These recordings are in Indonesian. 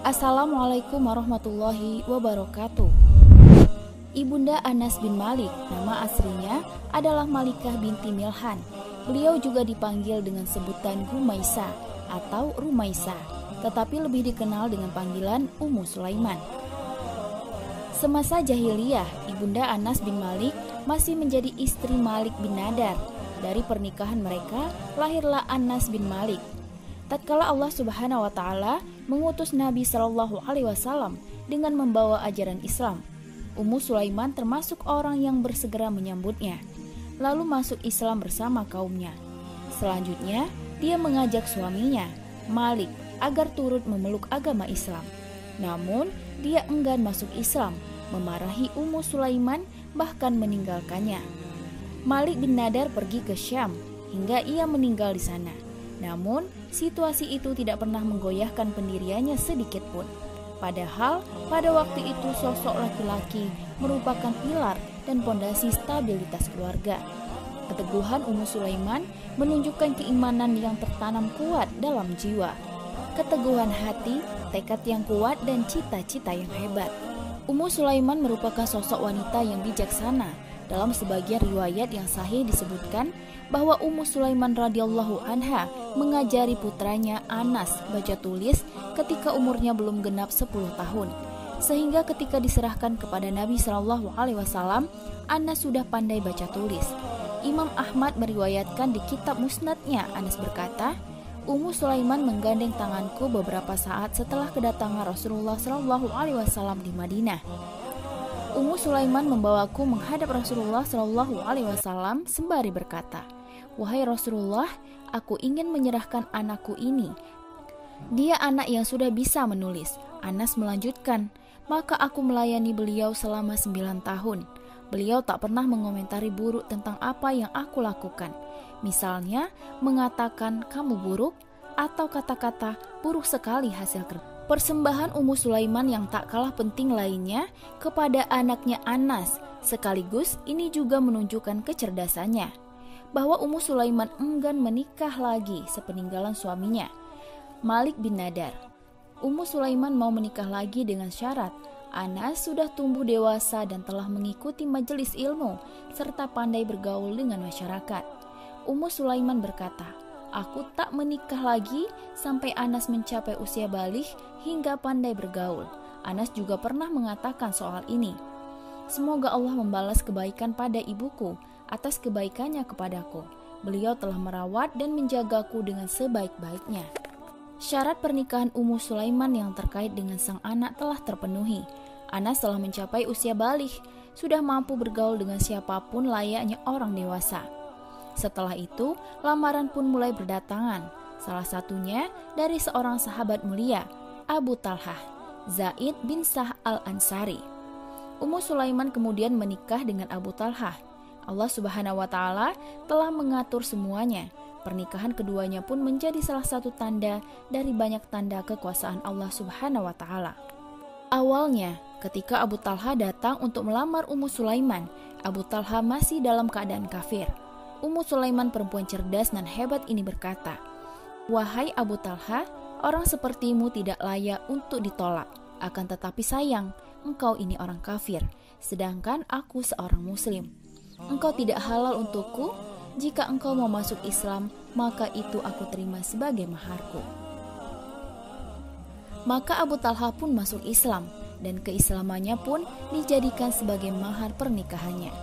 Assalamualaikum warahmatullahi wabarakatuh. Ibunda Anas bin Malik, nama aslinya adalah Malikah binti Milhan. Beliau juga dipanggil dengan sebutan Humaisa atau Rumaisa, tetapi lebih dikenal dengan panggilan Ummu Sulaiman. Semasa jahiliyah, Ibunda Anas bin Malik masih menjadi istri Malik bin Nadar. Dari pernikahan mereka, lahirlah Anas bin Malik. Tatkala Allah Subhanahu wa taala mengutus Nabi Shallallahu alaihi wasallam dengan membawa ajaran Islam, Ummu Sulaiman termasuk orang yang bersegera menyambutnya, lalu masuk Islam bersama kaumnya. Selanjutnya, dia mengajak suaminya, Malik, agar turut memeluk agama Islam. Namun, dia enggan masuk Islam, memarahi Ummu Sulaiman, bahkan meninggalkannya. Malik bin Nadar pergi ke Syam hingga ia meninggal di sana. Namun, situasi itu tidak pernah menggoyahkan pendiriannya sedikit pun. Padahal, pada waktu itu sosok laki-laki merupakan pilar dan pondasi stabilitas keluarga. Keteguhan Ummu Sulaiman menunjukkan keimanan yang tertanam kuat dalam jiwa. Keteguhan hati, tekad yang kuat, dan cita-cita yang hebat. Ummu Sulaiman merupakan sosok wanita yang bijaksana. Dalam sebagian riwayat yang sahih disebutkan bahwa Ummu Sulaiman radhiyallahu anha mengajari putranya Anas baca tulis ketika umurnya belum genap 10 tahun. Sehingga ketika diserahkan kepada Nabi Shallallahu alaihi wasallam, Anas sudah pandai baca tulis. Imam Ahmad meriwayatkan di kitab Musnadnya, Anas berkata, Ummu Sulaiman menggandeng tanganku beberapa saat setelah kedatangan Rasulullah Shallallahu alaihi wasallam di Madinah. Ummu Sulaiman membawaku menghadap Rasulullah Shallallahu alaihi wasallam sembari berkata, "Wahai Rasulullah, aku ingin menyerahkan anakku ini. Dia anak yang sudah bisa menulis." Anas melanjutkan, "Maka aku melayani beliau selama 9 tahun. Beliau tak pernah mengomentari buruk tentang apa yang aku lakukan. Misalnya, mengatakan kamu buruk atau kata-kata buruk sekali hasil kerja." Persembahan Ummu Sulaiman yang tak kalah penting lainnya kepada anaknya Anas, sekaligus ini juga menunjukkan kecerdasannya, bahwa Ummu Sulaiman enggan menikah lagi sepeninggalan suaminya, Malik bin Nadar. Ummu Sulaiman mau menikah lagi dengan syarat Anas sudah tumbuh dewasa dan telah mengikuti majelis ilmu serta pandai bergaul dengan masyarakat. Ummu Sulaiman berkata, "Aku tak menikah lagi sampai Anas mencapai usia baligh hingga pandai bergaul." Anas juga pernah mengatakan soal ini, "Semoga Allah membalas kebaikan pada ibuku atas kebaikannya kepadaku. Beliau telah merawat dan menjagaku dengan sebaik-baiknya." Syarat pernikahan Ummu Sulaiman yang terkait dengan sang anak telah terpenuhi. Anas telah mencapai usia baligh, sudah mampu bergaul dengan siapapun layaknya orang dewasa. Setelah itu, lamaran pun mulai berdatangan. Salah satunya dari seorang sahabat mulia, Abu Talhah, Zaid bin Sah al-Ansari. Ummu Sulaiman kemudian menikah dengan Abu Talhah. Allah Subhanahu wa taala telah mengatur semuanya. Pernikahan keduanya pun menjadi salah satu tanda dari banyak tanda kekuasaan Allah Subhanahu wa taala. Awalnya, ketika Abu Talhah datang untuk melamar Ummu Sulaiman, Abu Talhah masih dalam keadaan kafir. Ummu Sulaiman, perempuan cerdas dan hebat ini berkata, "Wahai Abu Talhah, orang sepertimu tidak layak untuk ditolak. Akan tetapi sayang, engkau ini orang kafir, sedangkan aku seorang muslim. Engkau tidak halal untukku. Jika engkau mau masuk Islam, maka itu aku terima sebagai maharku." Maka Abu Talhah pun masuk Islam, dan keislamannya pun dijadikan sebagai mahar pernikahannya.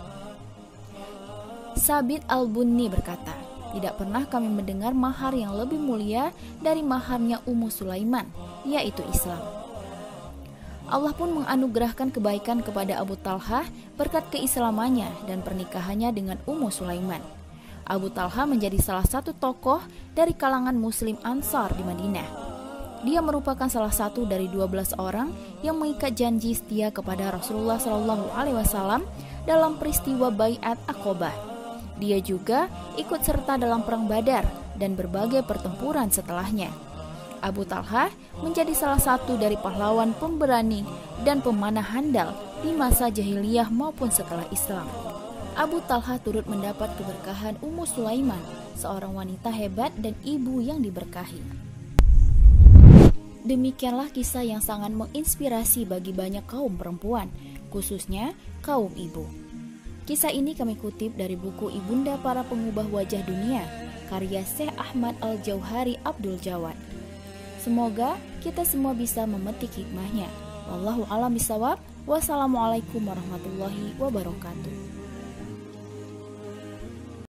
Sabit al-Bunni berkata, "Tidak pernah kami mendengar mahar yang lebih mulia dari maharnya Ummu Sulaiman, yaitu Islam." Allah pun menganugerahkan kebaikan kepada Abu Talhah berkat keislamannya dan pernikahannya dengan Ummu Sulaiman. Abu Talhah menjadi salah satu tokoh dari kalangan Muslim Ansar di Madinah. Dia merupakan salah satu dari 12 orang yang mengikat janji setia kepada Rasulullah SAW dalam peristiwa Baiat Aqobah. Dia juga ikut serta dalam perang Badar dan berbagai pertempuran setelahnya. Abu Talha menjadi salah satu dari pahlawan pemberani dan pemanah handal di masa jahiliyah maupun setelah Islam. Abu Talha turut mendapat keberkahan Ummu Sulaiman, seorang wanita hebat dan ibu yang diberkahi. Demikianlah kisah yang sangat menginspirasi bagi banyak kaum perempuan, khususnya kaum ibu. Kisah ini kami kutip dari buku Ibunda Para Pengubah Wajah Dunia, karya Syekh Ahmad Al-Jauhari Abdul Jawad. Semoga kita semua bisa memetik hikmahnya. Wallahu a'lam bishawab. Wassalamualaikum warahmatullahi wabarakatuh.